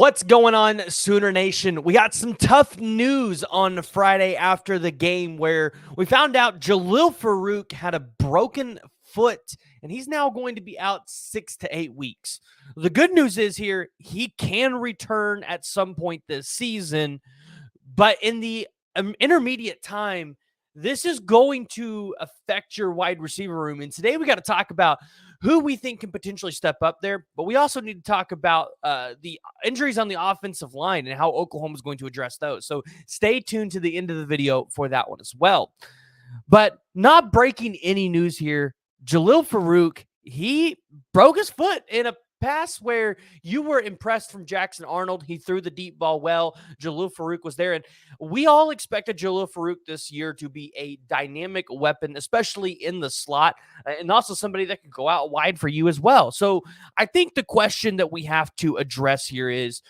What's going on, Sooner Nation? We got some tough news on Friday after the game where we found out Jalil Farooq had a broken foot and he's now going to be out 6 to 8 weeks. The good news is here, he can return at some point this season, but in the intermediate time, this is going to affect your wide receiver room. And today we got to talk about who we think can potentially step up there, but we also need to talk about the injuries on the offensive line and how Oklahoma is going to address those. So stay tuned to the end of the video for that one as well. But not breaking any news here, Jalil Farooq, he broke his foot in a pass where you were impressed from Jackson Arnold. He threw the deep ball well. Jalil Farooq was there. And we all expected Jalil Farooq this year to be a dynamic weapon, especially in the slot, and also somebody that can go out wide for you as well. So I think the question that we have to address here is,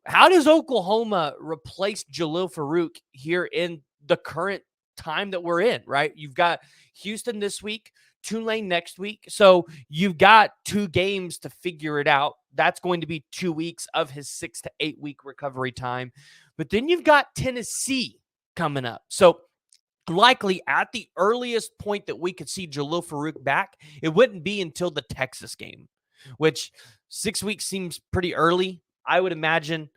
how does Oklahoma replace Jalil Farooq here in the current time that we're in, right? You've got Houston this week, Tulane next week. So you've got 2 games to figure it out. That's going to be 2 weeks of his 6 to 8 week recovery time. But then you've got Tennessee coming up. So likely at the earliest point that we could see Jalil Farooq back, it wouldn't be until the Texas game, which 6 weeks seems pretty early. I would imagine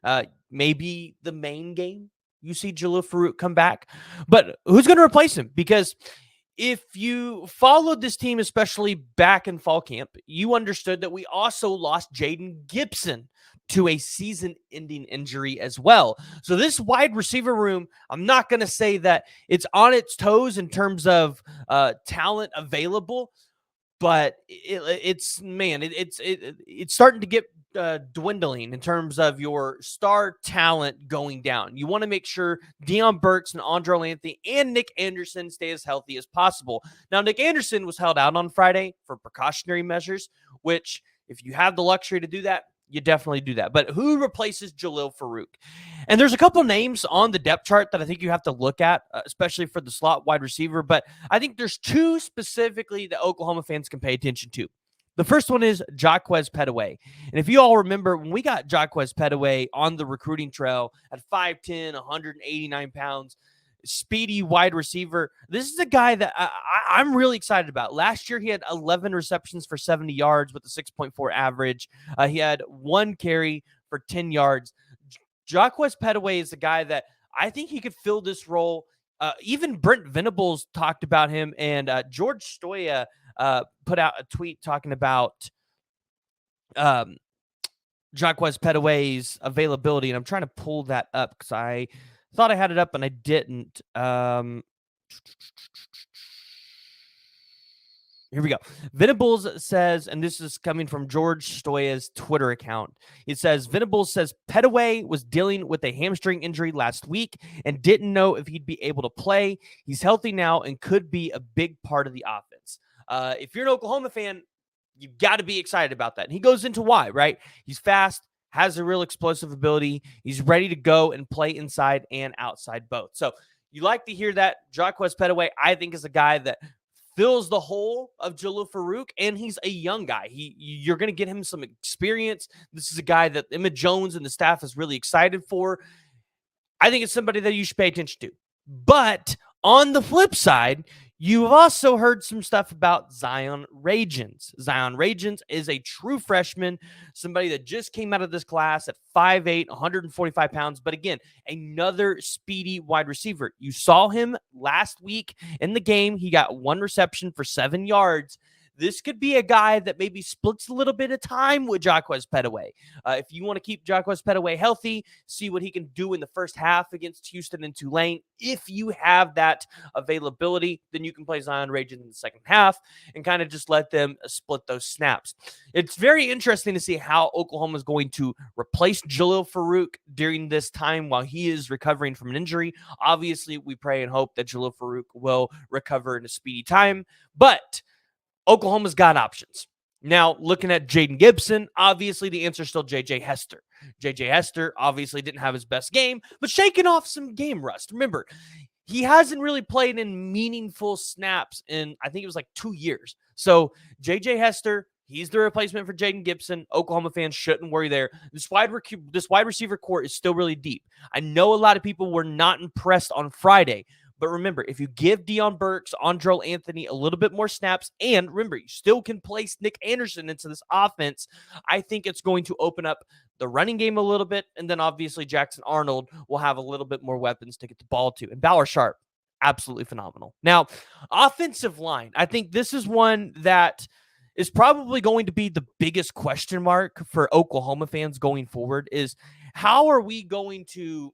maybe the main game you see Jalil Farooq come back. But who's going to replace him? Because if you followed this team, especially back in fall camp, you understood that we also lost Jaden Gibson to a season-ending injury as well. So this wide receiver room, I'm not going to say that it's on its toes in terms of talent available, but it's starting to get dwindling in terms of your star talent going down. You want to make sure Deion Burks and Andre Anthony and Nick Anderson stay as healthy as possible. Now, Nick Anderson was held out on Friday for precautionary measures, which if you have the luxury to do that, you definitely do that. But who replaces Jalil Farooq? And there's a couple names on the depth chart that I think you have to look at, especially for the slot wide receiver. But I think there's 2 specifically that Oklahoma fans can pay attention to. The first one is Juwan Pedway. And if you all remember, when we got Juwan Pedway on the recruiting trail at 5'10", 189 pounds, speedy wide receiver, this is a guy that I'm really excited about. Last year, he had 11 receptions for 70 yards with a 6.4 average. He had 1 carry for 10 yards. Juwan Pedway is a guy that I think he could fill this role. Even Brent Venables talked about him, and George Stoya put out a tweet talking about Juwan Pedway's availability, and I'm trying to pull that up because I thought I had it up and I didn't. Here we go. Venables says, and this is coming from George Stoya's Twitter account. It says, Venables says Pedway was dealing with a hamstring injury last week and didn't know if he'd be able to play. He's healthy now and could be a big part of the offense. If you're an Oklahoma fan, you've got to be excited about that. And he goes into why, right? He's fast, has a real explosive ability. He's ready to go and play inside and outside both. So you like to hear that. Juwan Pedway, I think, is a guy that fills the hole of Jalil Farooq, and he's a young guy. You're going to get him some experience. This is a guy that Emma Jones and the staff is really excited for. I think it's somebody that you should pay attention to. But on the flip side, you've also heard some stuff about Zion Ragens. Zion Ragens is a true freshman, somebody that just came out of this class at 5'8", 145 pounds. But again, another speedy wide receiver. You saw him last week in the game. He got 1 reception for 7 yards. This could be a guy that maybe splits a little bit of time with Juwan Pedway. If you want to keep Juwan Pedway healthy, see what he can do in the first half against Houston and Tulane. If you have that availability, then you can play Zion Ragens in the second half and kind of just let them split those snaps. It's very interesting to see how Oklahoma is going to replace Jalil Farooq during this time while he is recovering from an injury. Obviously, we pray and hope that Jalil Farooq will recover in a speedy time, but Oklahoma's got options. Now, looking at Jaden Gibson, obviously the answer is still J.J. Hester. J.J. Hester obviously didn't have his best game, but shaking off some game rust. Remember, he hasn't really played in meaningful snaps in, I think it was like 2 years. So J.J. Hester, He's the replacement for Jaden Gibson. Oklahoma fans shouldn't worry there. This wide receiver core is still really deep. I know a lot of people were not impressed on Friday, but remember, if you give Deion Burks, Andrel Anthony a little bit more snaps, and remember, you still can place Nick Anderson into this offense, I think it's going to open up the running game a little bit, and then obviously Jackson Arnold will have a little bit more weapons to get the ball to. And Ballard Sharp, absolutely phenomenal. Now, offensive line, I think this is one that is probably going to be the biggest question mark for Oklahoma fans going forward is how are we going to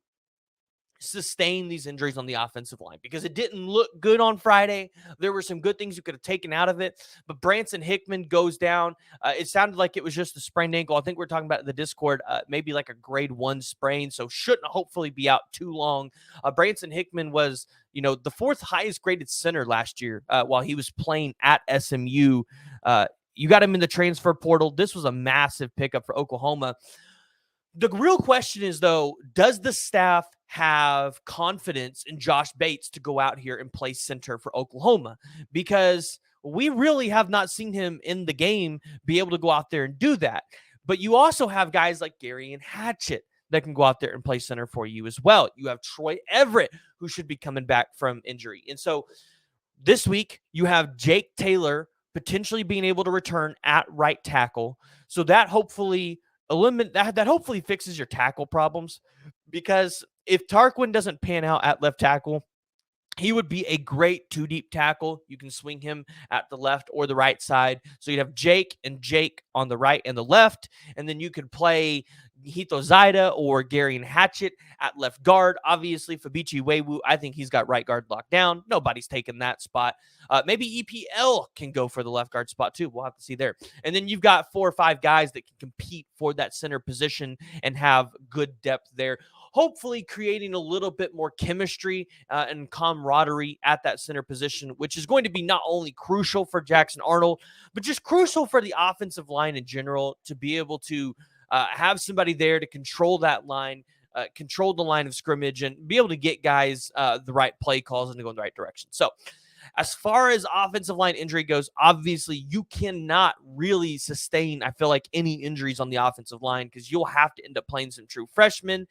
sustain these injuries on the offensive line, because it didn't look good on Friday. There were some good things you could have taken out of it, but Branson Hickman goes down. It sounded like it was just a sprained ankle. I think we're talking about in the Discord, maybe like a grade 1 sprain, so shouldn't hopefully be out too long. Branson Hickman was, the 4th highest graded center last year while he was playing at SMU. You got him in the transfer portal. This was a massive pickup for Oklahoma. The real question is, though, does the staff have confidence in Josh Bates to go out here and play center for Oklahoma? Because we really have not seen him in the game be able to go out there and do that. But you also have guys like Gary and Hatchett that can go out there and play center for you as well. You have Troy Everett, who should be coming back from injury. And so this week, you have Jake Taylor potentially being able to return at right tackle. So that hopefully that hopefully fixes your tackle problems, because if Tarquin doesn't pan out at left tackle, he would be a great 2-deep tackle. You can swing him at the left or the right side. So you'd have Jake and Jake on the right and the left, and then you could play Hito Zaida or Gary and Hatchett at left guard. Obviously, Fabichi Wewu, I think he's got right guard locked down. Nobody's taking that spot. Maybe EPL can go for the left guard spot too. We'll have to see there. And then you've got 4 or 5 guys that can compete for that center position and have good depth there, hopefully creating a little bit more chemistry and camaraderie at that center position, which is going to be not only crucial for Jackson Arnold, but just crucial for the offensive line in general to be able to have somebody there to control that line, control the line of scrimmage, and be able to get guys the right play calls and to go in the right direction. So as far as offensive line injury goes, obviously you cannot really sustain, I feel like, any injuries on the offensive line, because you'll have to end up playing some true freshmen.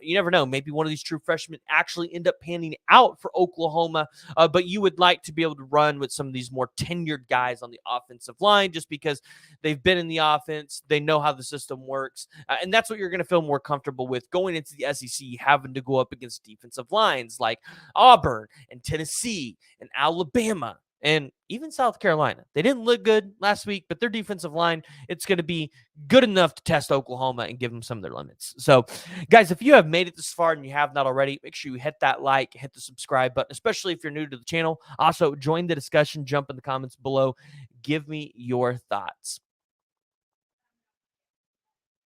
You never know. Maybe one of these true freshmen actually end up panning out for Oklahoma, but you would like to be able to run with some of these more tenured guys on the offensive line just because they've been in the offense. They know how the system works, and that's what you're going to feel more comfortable with going into the SEC, having to go up against defensive lines like Auburn and Tennessee and Alabama and even South Carolina. They didn't look good last week, but their defensive line, it's going to be good enough to test Oklahoma and give them some of their limits. So, guys, if you have made it this far and you have not already, make sure you hit that like, hit the subscribe button, especially if you're new to the channel. Also, join the discussion, jump in the comments below. Give me your thoughts.